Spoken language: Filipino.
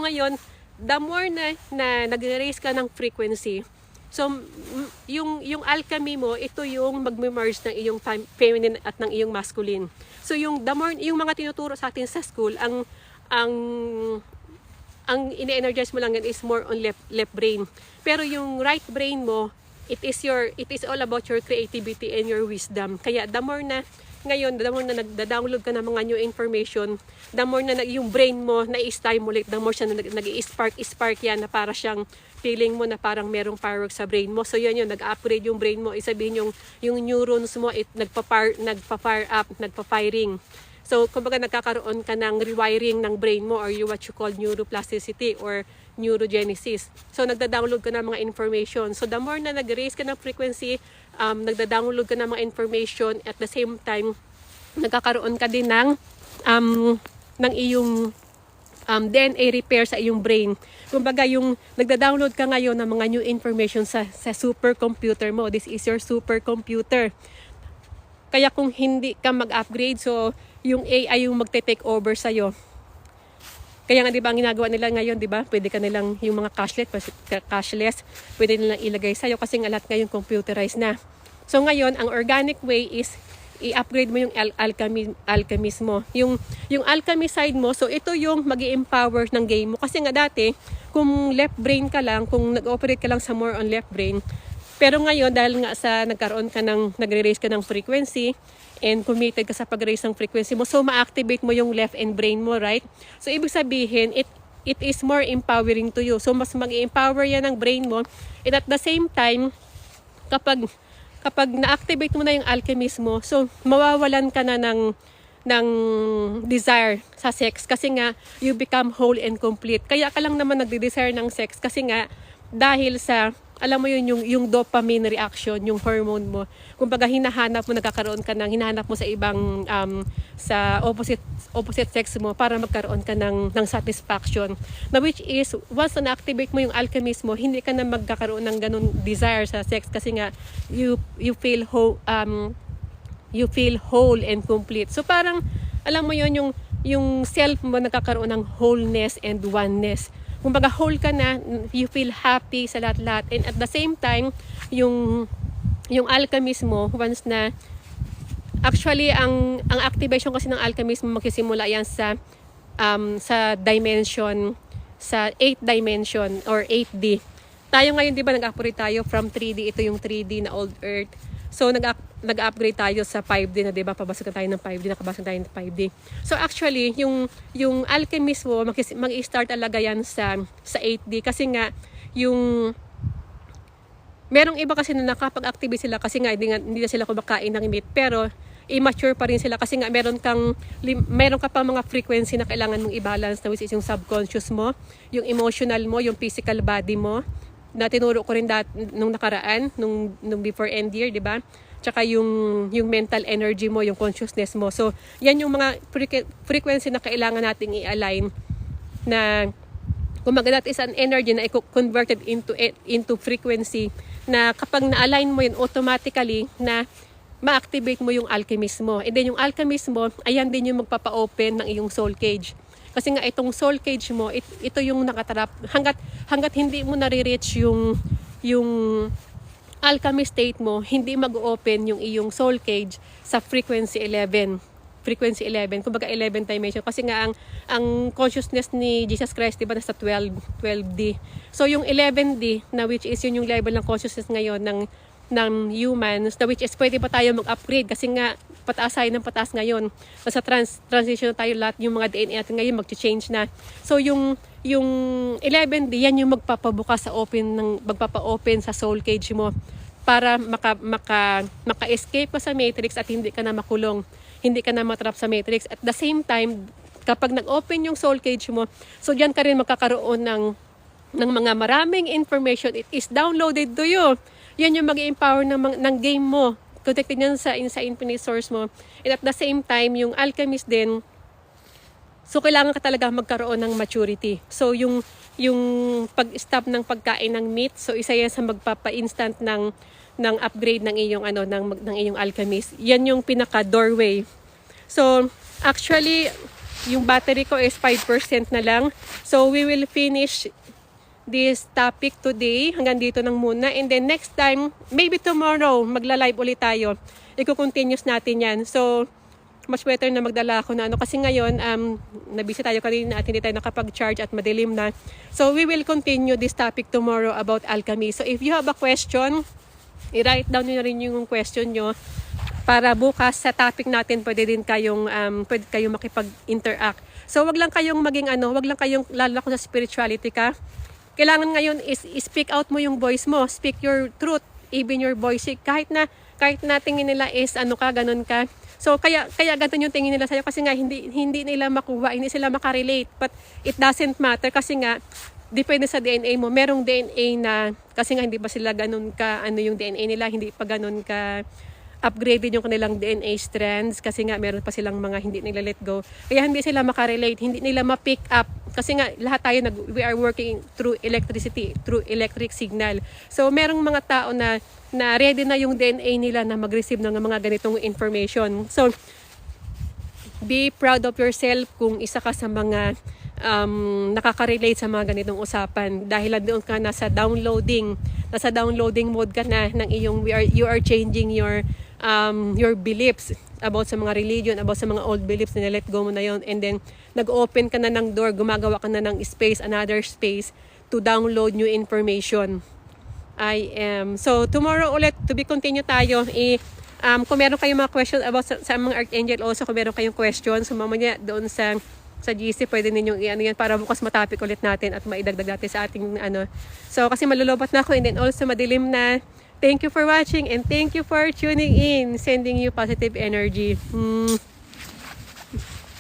ngayon, the more na nag-raise ka ng frequency, so yung alchemy mo, ito yung magme-merge ng iyong feminine at ng iyong masculine. So yung the more, yung mga tinuturo sa atin sa school, ang ine-energize mo lang yan is more on left brain. Pero yung right brain mo, it is all about your creativity and your wisdom. Kaya the more na ngayon, the more na nagda-download ka ng mga new information, the more na yung brain mo na-stimulate, the more siya nag-spark yan na para siyang feeling mo na parang merong fireworks sa brain mo. So yan yun, nag-upgrade yung brain mo. Isabihin yung neurons mo, nagpa-fire up, nagpa-firing. So, kumbaga nagkakaroon ka ng rewiring ng brain mo or what you call neuroplasticity or neurogenesis. So, nagda-download ka ng mga information. So, the more na nag-raise ka ng frequency, nagda-download ka ng mga information, at the same time, nagkakaroon ka din ng iyong DNA repair sa iyong brain. Kumbaga, yung nagda-download ka ngayon ng mga new information sa supercomputer mo. This is your supercomputer. Kaya kung hindi ka mag-upgrade, so yung AI yung magte-take over sa'yo. Kaya nga, di ba, ang ginagawa nila ngayon, di ba, pwede ka nilang, yung mga cashless, pwede nilang ilagay sa'yo kasi nga lahat ngayon computerized na. So ngayon, ang organic way is i-upgrade mo yung alchemist mo. Yung alchemy side mo, so ito yung mag-i-empower ng game mo. Kasi nga dati, kung left brain ka lang, kung nag-operate ka lang sa more on left brain, pero ngayon, dahil nga sa nagre-raise ka ng frequency and committed ka sa pag-raise ng frequency mo, so ma-activate mo yung left and brain mo, right? So, ibig sabihin, it is more empowering to you. So, mas mag-empower yan ng brain mo. And at the same time, kapag na-activate mo na yung alchemist mo, so, mawawalan ka na ng desire sa sex kasi nga, you become whole and complete. Kaya ka lang naman nagde-desire ng sex kasi nga, dahil sa alam mo yun, yung dopamine reaction, yung hormone mo. Kumbaga, hinahanap mo sa ibang, sa opposite sex mo para magkaroon ka ng satisfaction. Na which is, once na-activate mo yung alchemist mo, hindi ka na magkakaroon ng ganun desire sa sex kasi nga, you feel whole and complete. So parang, alam mo yun, yung self mo nagkakaroon ng wholeness and oneness. Kumbaga whole ka na, you feel happy sa lahat-lahat. And at the same time, yung alchemist mo, once na, actually, ang activation kasi ng alchemist mo, magsisimula yan sa dimension, sa 8th dimension or 8D. Tayo ngayon, di ba, nag-operate tayo from 3D, ito yung 3D na old earth. So, nag-upgrade tayo sa 5D na, di ba? Pabasag tayo ng 5D, nakabasag tayo ng 5D. So, actually, yung alchemist mo, mag-i-start talaga yan sa 8D. Kasi nga, merong iba kasi na nakapag-activate sila kasi nga, hindi na sila kumakain ng meat. Pero, immature pa rin sila kasi nga, meron ka pa mga frequency na kailangan mong i-balance na which is yung subconscious mo, yung emotional mo, yung physical body mo, na tinuro ko rin nung nakaraan, nung before end year, di ba? Tsaka yung mental energy mo, yung consciousness mo. So, yan yung mga frequency na kailangan nating i-align na kumbaga that is an energy na converted into frequency na kapag na-align mo yun automatically na ma-activate mo yung alchemist mo. And then yung alchemist mo, ayan din yung magpapa-open ng iyong soul cage. Kasi nga itong soul cage mo, ito yung nakatarap. Hanggat hindi mo nare-reach yung alchemy state mo, hindi mag-open yung iyong soul cage sa frequency 11. Frequency 11, kumbaga 11 dimension. Kasi nga ang consciousness ni Jesus Christ, diba, nasa 12D. So yung 11D, na which is yung level ng consciousness ngayon ng humans, na which is pwede pa tayo mag-upgrade kasi nga pataas tayo ng pataas ngayon. Nasa transition tayo lahat, yung mga DNA natin ngayon mag-change na. So yung 11D, yan yung magpapabukas magpapa-open sa soul cage mo para maka-escape ka sa matrix at hindi ka na makulong, hindi ka na matrap sa matrix. At the same time, kapag nag-open yung soul cage mo, so diyan ka rin magkakaroon ng mga maraming information. It is downloaded to you. Yan yung mag-empower ng game mo. Connected yan sa infinite source mo. And at the same time, yung alchemist din, so kailangan ka talaga magkaroon ng maturity. So yung pag-stop ng pagkain ng meat, so isa yan sa magpapa-instant ng upgrade ng iyong ng iyong alchemist. Yan yung pinaka doorway. So actually Yung battery ko is 5% na lang. So we will finish this topic today. Hanggang dito nang muna. And then next time, maybe tomorrow, magla-live ulit tayo. Iko-continuous natin yan. So, much better na magdala ako na ano. Kasi ngayon, nabisi tayo kanina at hindi tayo nakapag-charge at madilim na. So, we will continue this topic tomorrow about alchemy. So, if you have a question, i-write down nyo na rin yung question nyo. Para bukas sa topic natin, pwede kayong makipag-interact. So, wag lang kayong maging wag lang kayong, lalo kung sa spirituality ka, kailangan ngayon is speak out mo yung voice mo, speak your truth, even your voice. Kahit na tingin nila is ganun ka. So kaya ganun yung tingin nila sa'yo kasi nga hindi nila makuha, hindi sila makarelate. But it doesn't matter kasi nga depende sa DNA mo. Merong DNA na kasi nga hindi pa sila ganun ka yung DNA nila, hindi pa ganun ka upgraded yung kanilang DNA strands kasi nga meron pa silang mga hindi nila let go. Kaya hindi sila makarelate, hindi nila ma-pick up kasi nga lahat tayo we are working through electricity, through electric signal. So merong mga tao na ready na yung DNA nila na mag-receive ng mga ganitong information. So be proud of yourself kung isa ka sa mga nakaka-relate sa mga ganitong usapan dahil doon ka nasa downloading mode ka na ng iyong you are changing your beliefs about sa mga religion, about sa mga old beliefs na let go mo na yon, and then nag-open ka na ng door, gumagawa ka na ng another space to download new information. So tomorrow ulit to be continue tayo. Kung meron kayong mga questions about sa mga archangel, also kung meron kayong questions, mamaya doon sa GC, pwede ninyong yan para bukas matapik ulit natin at maidagdag natin sa ating So kasi malulobot na ako and then also madilim na. Thank you for watching and thank you for tuning in, sending you positive energy.